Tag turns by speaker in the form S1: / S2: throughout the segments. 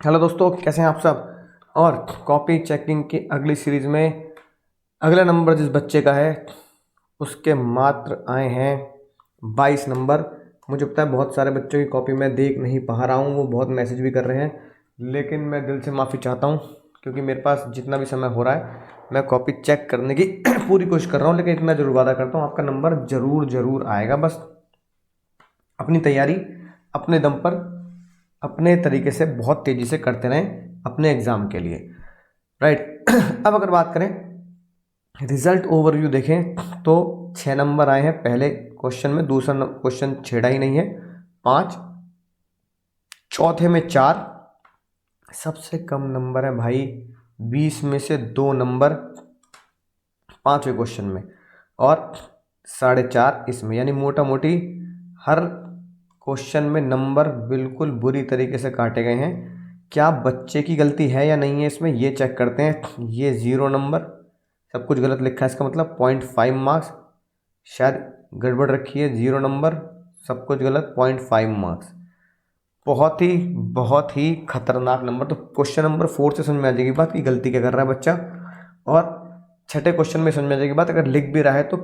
S1: Hello दोस्तों, कैसे हैं आप सब। और कॉपी चेकिंग की अगली सीरीज़ में अगला नंबर जिस बच्चे का है उसके मात्र आए हैं 22 नंबर। मुझे पता है बहुत सारे बच्चों की कॉपी मैं देख नहीं पा रहा हूँ, वो बहुत मैसेज भी कर रहे हैं, लेकिन मैं दिल से माफ़ी चाहता हूँ क्योंकि मेरे पास जितना भी समय हो रहा है मैं कॉपी चेक करने की पूरी कोशिश कर रहा हूँ। लेकिन इतना ज़रूर वादा करता हूँ, आपका नंबर ज़रूर ज़रूर आएगा। बस अपनी तैयारी अपने दम पर अपने तरीके से बहुत तेज़ी से करते रहें अपने एग्ज़ाम के लिए, राइट। अब अगर बात करें रिज़ल्ट ओवरव्यू देखें तो 6 नंबर आए हैं पहले क्वेश्चन में, दूसरा क्वेश्चन छेड़ा ही नहीं है, 5, चौथे में 4, सबसे कम नंबर है भाई 20 में से 2 नंबर पाँचवें क्वेश्चन में और 4.5 इसमें, यानी मोटा मोटी हर क्वेश्चन में नंबर बिल्कुल बुरी तरीके से काटे गए हैं। क्या बच्चे की गलती है या नहीं है इसमें, ये चेक करते हैं। ये 0 नंबर, सब कुछ गलत लिखा है, इसका मतलब 0.5 मार्क्स, शायद गड़बड़ रखी है। 0 नंबर, सब कुछ गलत, 0.5 मार्क्स। बहुत ही खतरनाक नंबर। तो क्वेश्चन नंबर 4 से समझ में आ जाएगी बात कि गलती क्या कर रहा है बच्चा, और छठे क्वेश्चन में समझ में आ जाएगी बात अगर लिख भी रहा है तो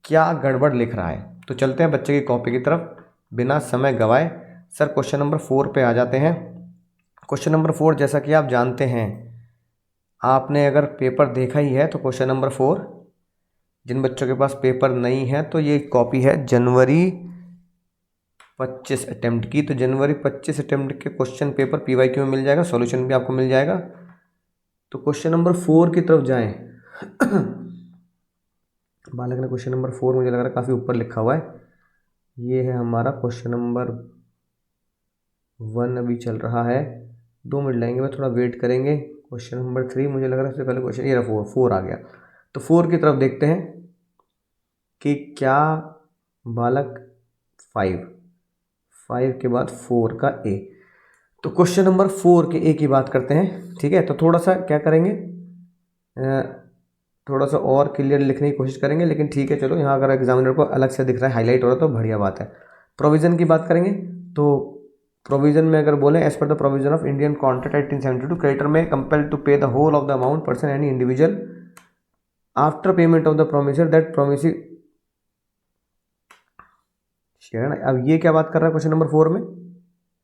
S1: क्या गड़बड़ लिख रहा है। तो चलते हैं बच्चे की कॉपी की तरफ बिना समय गवाए। सर क्वेश्चन नंबर 4 पे आ जाते हैं। क्वेश्चन नंबर 4 जैसा कि आप जानते हैं, आपने अगर पेपर देखा ही है तो क्वेश्चन नंबर 4, जिन बच्चों के पास पेपर नहीं है तो ये कॉपी है जनवरी 25 अटेम्प्ट की। तो जनवरी 25 अटेम्प्ट के क्वेश्चन पेपर PYQ में मिल जाएगा, सॉल्यूशन भी आपको मिल जाएगा। तो क्वेश्चन नंबर 4 की तरफ जाएं। बालक ने क्वेश्चन नंबर 4 मुझे लग रहा है काफ़ी ऊपर लिखा हुआ है। ये है हमारा क्वेश्चन नंबर 1 अभी चल रहा है, 2 मिनट लगेंगे, मैं थोड़ा वेट करेंगे। क्वेश्चन नंबर 3 मुझे लग रहा है सबसे पहले क्वेश्चन, ये रहा 4 आ गया। तो 4 की तरफ देखते हैं कि क्या बालक 5 के बाद 4 का ए। तो क्वेश्चन नंबर 4 के ए की बात करते हैं, ठीक है। तो थोड़ा सा क्या करेंगे, थोड़ा सा और क्लियर लिखने की कोशिश करेंगे, लेकिन ठीक है चलो, यहाँ अगर एग्जामिनर को अलग से दिख रहा है, हाईलाइट हो रहा है तो बढ़िया बात है। प्रोविज़न की बात करेंगे तो प्रोविज़न में अगर बोलें, as per the provision of Indian contract 1872 creditor में compelled to pay the whole of the amount person any individual after payment of the promisor that promise. अब ये क्या बात कर रहा है क्वेश्चन नंबर 4 में।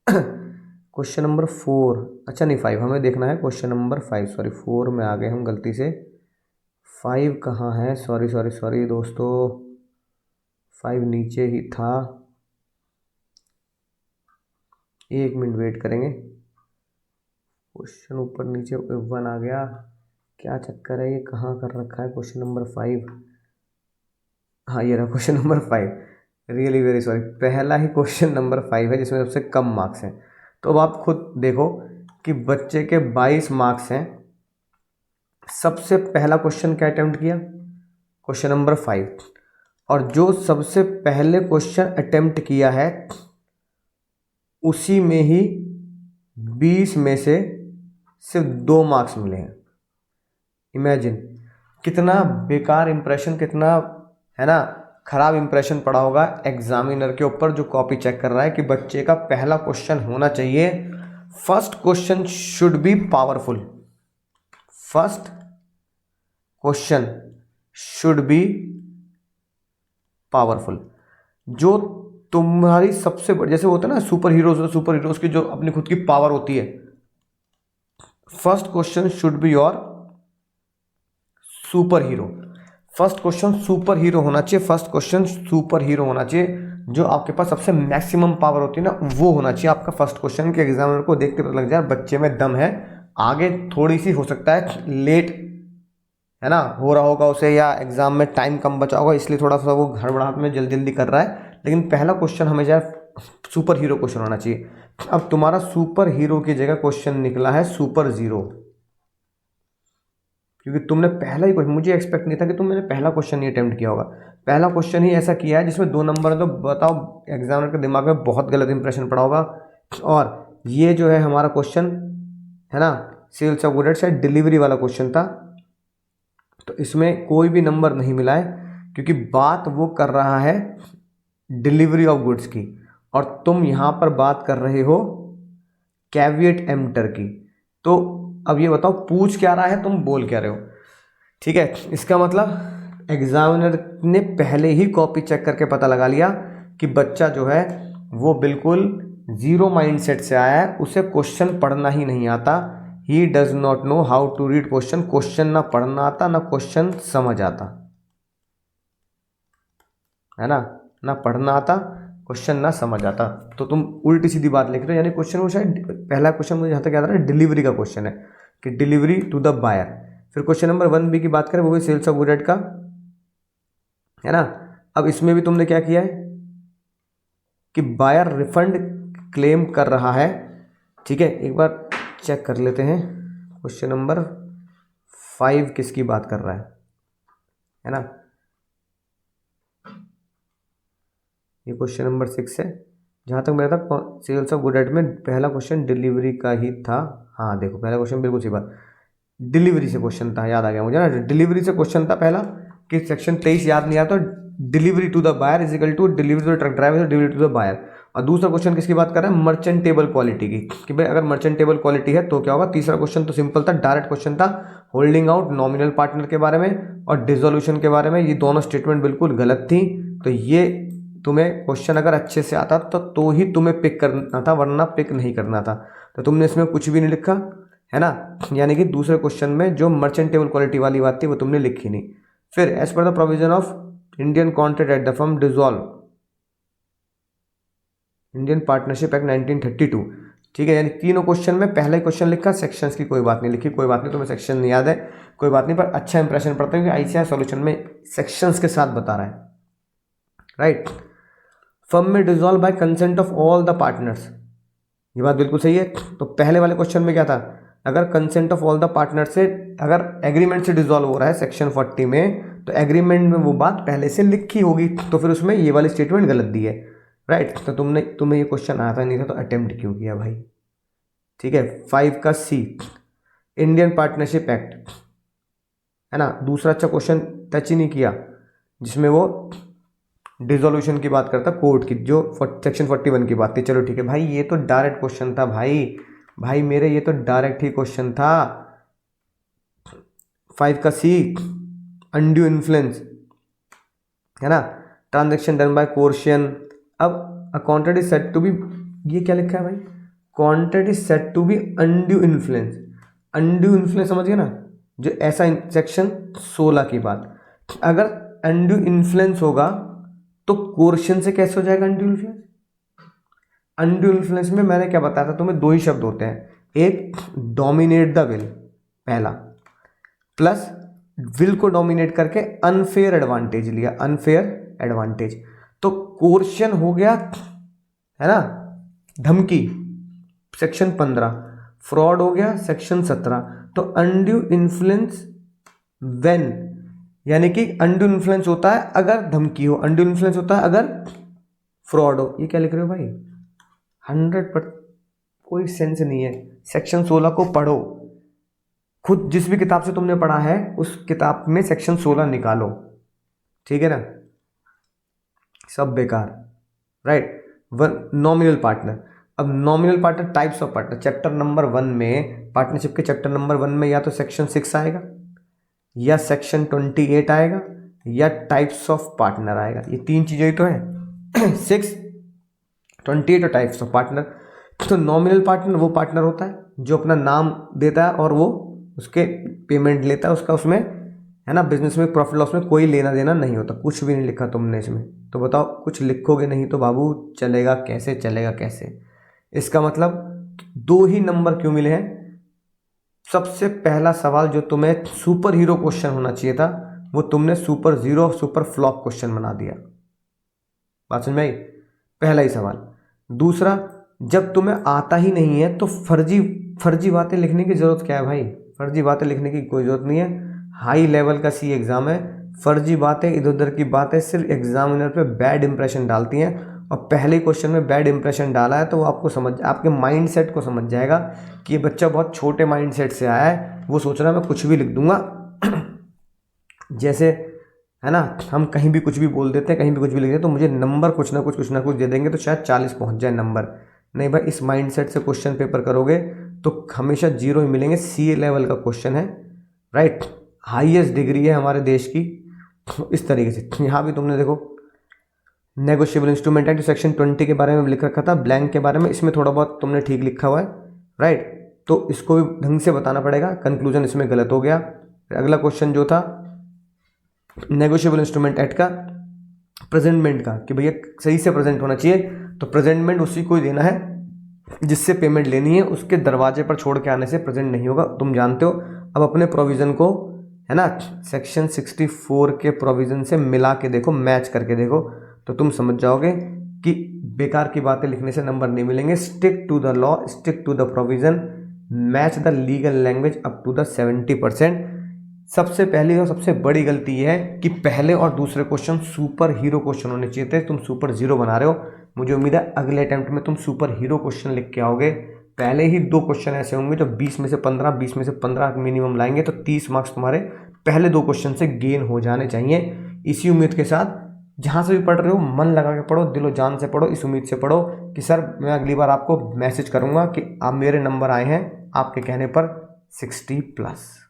S1: क्वेश्चन नंबर 4, अच्छा नहीं 5 हमें देखना है, क्वेश्चन नंबर 5, सॉरी 4 में आ गए हम गलती से। 5 कहाँ है, सॉरी सॉरी सॉरी दोस्तों, 5 नीचे ही था, 1 मिनट वेट करेंगे। क्वेश्चन ऊपर नीचे 1 आ गया, क्या चक्कर है, ये कहाँ कर रखा है क्वेश्चन नंबर 5। हाँ ये रहा question number 5, really very sorry, पहला ही क्वेश्चन नंबर 5 है जिसमें सबसे कम मार्क्स हैं। तो अब आप खुद देखो कि बच्चे के 22 मार्क्स हैं, सबसे पहला क्वेश्चन क्या अटेम्प्ट किया, क्वेश्चन नंबर 5, और जो सबसे पहले क्वेश्चन अटेम्प्ट किया है उसी में ही 20 में से सिर्फ 2 मार्क्स मिले हैं। इमेजिन कितना बेकार इंप्रेशन, कितना है ना खराब इंप्रेशन पड़ा होगा एग्जामिनर के ऊपर जो कॉपी चेक कर रहा है कि बच्चे का पहला क्वेश्चन होना चाहिए, first question should be powerful, first question should be powerful. जो तुम्हारी सबसे बड़ी, जैसे होता है ना सुपर हीरोज की जो अपनी खुद की पावर होती है, first question should be your super hero. First question super hero होना चाहिए, फर्स्ट क्वेश्चन सुपर हीरो होना चाहिए, जो आपके पास सबसे मैक्सिमम पावर होती है ना, वो होना चाहिए आपका फर्स्ट क्वेश्चन के एग्जामिनर को देखते पता लग जाए बच्चे में दम है। आगे थोड़ी सी हो सकता है लेट है ना हो रहा होगा उसे, या एग्जाम में टाइम कम बचा होगा इसलिए थोड़ा सा वो हड़बड़ाहट में जल्दी जल्दी कर रहा है, लेकिन पहला क्वेश्चन हमेशा सुपर हीरो क्वेश्चन होना चाहिए। अब तुम्हारा सुपर हीरो की जगह क्वेश्चन निकला है सुपर जीरो, क्योंकि तुमने पहला ही क्वेश्चन, मुझे एक्सपेक्ट नहीं था कि तुमने पहला क्वेश्चन ही अटेम्प्ट किया होगा, पहला क्वेश्चन ही ऐसा किया है जिसमें 2 नंबर है। तो बताओ एग्जामिनर के दिमाग में बहुत गलत इंप्रेशन पड़ा होगा। और ये जो है हमारा क्वेश्चन है ना, सेल्स ऑफ गुड्स से डिलीवरी वाला क्वेश्चन था, तो इसमें कोई भी नंबर नहीं मिला है क्योंकि बात वो कर रहा है डिलीवरी ऑफ गुड्स की, और तुम यहाँ पर बात कर रहे हो कैविएट एम्प्टर की। तो अब ये बताओ पूछ क्या रहा है, तुम बोल क्या रहे हो। ठीक है, इसका मतलब एग्जामिनर ने पहले ही कॉपी चेक करके पता लगा लिया कि बच्चा जो है वो बिल्कुल जीरो माइंडसेट से आया है, उसे क्वेश्चन पढ़ना ही नहीं आता। He does not know how to read question, question ना पढ़ना आता ना क्वेश्चन समझ आता, है ना पढ़ना आता क्वेश्चन ना समझ आता। तो तुम उल्टी सीधी बात लिख रहे हो, यानी क्वेश्चन वो शायद पहला क्वेश्चन मुझे जहाँ तक याद आ रहा है डिलीवरी का क्वेश्चन है कि डिलीवरी टू द बायर। फिर क्वेश्चन नंबर 1B की बात करें, वो भी सेल्स ऑफ गुड का, है ना। अब इसमें भी तुमने क्या किया है कि बायर रिफंड क्लेम कर रहा है। ठीक है, एक बार चेक कर लेते हैं क्वेश्चन नंबर 5 किसकी बात कर रहा है ना। ये क्वेश्चन नंबर 6 है, जहाँ तक मेरा था सेल्स ऑफ गुड में पहला क्वेश्चन डिलीवरी का ही था। हाँ देखो पहला क्वेश्चन बिल्कुल सही बात, डिलीवरी से क्वेश्चन था, याद आ गया मुझे ना, डिलीवरी से क्वेश्चन था पहला कि सेक्शन 23 याद नहीं आता, delivery to the buyer is equal to delivery to the truck driver, delivery to the buyer. और दूसरा क्वेश्चन किसकी बात कर रहे हैं, मर्चेंटेबल क्वालिटी की, कि भाई अगर मर्चेंटेबल क्वालिटी है तो क्या होगा। तीसरा क्वेश्चन तो सिंपल था, डायरेक्ट क्वेश्चन था, होल्डिंग आउट नॉमिनल पार्टनर के बारे में और डिसोल्यूशन के बारे में। ये दोनों स्टेटमेंट बिल्कुल गलत थी। तो ये तुम्हें क्वेश्चन अगर अच्छे से आता तो ही तुम्हें पिक करना था, वरना पिक नहीं करना था। तो तुमने इसमें कुछ भी नहीं लिखा, है ना, यानी कि दूसरे क्वेश्चन में जो मर्चेंटेबल क्वालिटी वाली बात थी वो तुमने लिखी नहीं। फिर as per the provision of Indian contract at the firm dissolve Indian partnership act 1932। ठीक है, यानी तीनों क्वेश्चन में पहला ही क्वेश्चन लिखा, सेक्शंस की कोई बात नहीं लिखी। कोई बात नहीं, तुम्हें सेक्शन नहीं याद है कोई बात नहीं, पर अच्छा इंप्रेशन पड़ता है क्योंकि ICAR सॉल्यूशन में सेक्शंस के साथ बता रहा है। राइट, फर्म में dissolve bye consent of all the partners, ये बात बिल्कुल सही है। तो पहले वाले क्वेश्चन में क्या था, अगर consent of all the partner से, अगर एग्रीमेंट से डिसॉल्व हो रहा है सेक्शन 40 में, तो एग्रीमेंट में वो बात पहले से लिखी होगी, तो फिर उसमें ये वाली स्टेटमेंट गलत दी है। राइट, तो तुम्हें ये क्वेश्चन आता नहीं था तो अटेम्प्ट क्यों किया भाई। ठीक है, 5 का C, इंडियन पार्टनरशिप एक्ट, है ना, दूसरा अच्छा क्वेश्चन टच ही नहीं किया जिसमें वो डिसोल्यूशन की बात करता, कोर्ट की, जो सेक्शन 41 की बात थी। चलो ठीक है भाई, ये तो डायरेक्ट क्वेश्चन था भाई मेरे, ये तो डायरेक्ट ही क्वेश्चन था। 5 का C, अनड्यू इन्फ्लुएंस, है ना, ट्रांजेक्शन डन बाय कोर्शियन। अब a contract is said to be, ये क्या लिखा है भाई, contract is said to be undue influence. Undue influence समझिए ना, जो ऐसा सेक्शन 16 की बात, अगर अनड्यू इन्फ्लुएंस होगा तो कोर्शियन से कैसे हो जाएगा अनड्यू इन्फ्लुएंस। अनड्यू इन्फ्लुएंस में मैंने क्या बताया था तुम्हें, दो ही शब्द होते हैं, एक डोमिनेट द विल पहला, प्लस विल को डोमिनेट करके अनफेयर एडवांटेज लिया, अनफेयर एडवांटेज। तो कोर्शियन हो गया, है ना, धमकी, सेक्शन 15, फ्रॉड हो गया सेक्शन 17। तो अनड्यू इन्फ्लुएंस व्हेन, यानी कि अनड्यू इन्फ्लुएंस होता है अगर धमकी हो, अनड्यू इन्फ्लुएंस होता है अगर फ्रॉड हो। ये क्या लिख रहे हो भाई, 100%, कोई सेंस नहीं है। सेक्शन 16 को पढ़ो खुद, जिस भी किताब से तुमने पढ़ा है उस किताब में सेक्शन 16 निकालो, ठीक है ना, सब बेकार। Right, nominal partner. अब nominal partner, types of partner, chapter number 1 में, पार्टनरशिप के चैप्टर नंबर 1 में या तो सेक्शन 6 आएगा या सेक्शन 28 आएगा या टाइप्स ऑफ पार्टनर आएगा। ये तीन चीज़ें ही तो हैं 6, 28 और टाइप्स ऑफ पार्टनर। तो नॉमिनल पार्टनर वो पार्टनर होता है जो अपना नाम देता है और वो उसके पेमेंट लेता है, उसका उसमें, है ना, बिजनेस में प्रॉफिट लॉस में कोई लेना देना नहीं होता। कुछ भी नहीं लिखा तुमने इसमें, तो बताओ कुछ लिखोगे नहीं तो बाबू चलेगा कैसे, चलेगा कैसे। इसका मतलब 2 ही नंबर क्यों मिले हैं। सबसे पहला सवाल जो तुम्हें सुपर हीरो क्वेश्चन होना चाहिए था वो तुमने super zero, super flop question बना दिया। बात समझ में आई, पहला ही सवाल। दूसरा, जब तुम्हें आता ही नहीं है तो फर्जी बातें लिखने की जरूरत क्या है भाई, फर्जी बातें लिखने की कोई जरूरत नहीं है। हाई लेवल का C एग्जाम है, फर्जी बातें, इधर उधर की बातें सिर्फ एग्जामिनर पे बैड इंप्रेशन डालती हैं। और पहले क्वेश्चन में बैड इंप्रेशन डाला है तो वो आपके माइंड सेट को समझ जाएगा कि ये बच्चा बहुत छोटे माइंड सेट से आया है, वो सोच रहा है मैं कुछ भी लिख दूंगा जैसे, है ना, हम कहीं भी कुछ भी बोल देते हैं, कहीं भी कुछ भी लिख देते हैं तो मुझे नंबर कुछ ना कुछ दे देंगे तो शायद 40 पहुंच जाए नंबर। नहीं भाई इस माइंडसेट से क्वेश्चन पेपर करोगे तो हमेशा 0 ही मिलेंगे। CA लेवल का क्वेश्चन है, राइट, हाईएस्ट डिग्री है हमारे देश की। इस तरीके से यहाँ भी तुमने देखो नेगोशिएबल इंस्ट्रूमेंट एक्ट सेक्शन 20 के बारे में लिख रखा था, ब्लैंक के बारे में, इसमें थोड़ा बहुत तुमने ठीक लिखा हुआ है, राइट, तो इसको भी ढंग से बताना पड़ेगा। कंक्लूजन इसमें गलत हो गया। अगला क्वेश्चन जो था नेगोशिएबल इंस्ट्रूमेंट एक्ट का प्रेजेंटमेंट का, कि भैया सही से प्रेजेंट होना चाहिए, तो प्रेजेंटमेंट उसी को ही देना है जिससे पेमेंट लेनी है, उसके दरवाजे पर छोड़ के आने से प्रेजेंट नहीं होगा, तुम जानते हो। अब अपने प्रोविज़न को, है ना, सेक्शन 64 के प्रोविज़न से मिला के देखो, मैच करके देखो, तो तुम समझ जाओगे कि बेकार की बातें लिखने से नंबर नहीं मिलेंगे। Stick to the law, stick to the provision, match the legal language up to the 70%। सबसे पहली और सबसे बड़ी गलती यह है कि पहले और दूसरे क्वेश्चन सुपर हीरो क्वेश्चन होने चाहिए थे, तुम सुपर जीरो बना रहे हो। मुझे उम्मीद है अगले अटेम्प्ट में तुम सुपर हीरो क्वेश्चन लिख के आओगे। पहले ही 2 क्वेश्चन ऐसे होंगे जो 20 में से 15, 20 में से 15 मिनिमम लाएंगे, तो 30 मार्क्स तुम्हारे पहले 2 क्वेश्चन से गेन हो जाने चाहिए। इसी उम्मीद के साथ जहाँ से भी पढ़ रहे हो मन लगा के पढ़ो, दिलो जान से पढ़ो, इस उम्मीद से पढ़ो कि सर मैं अगली बार आपको मैसेज करूँगा कि आप मेरे नंबर आए हैं आपके कहने पर 60+।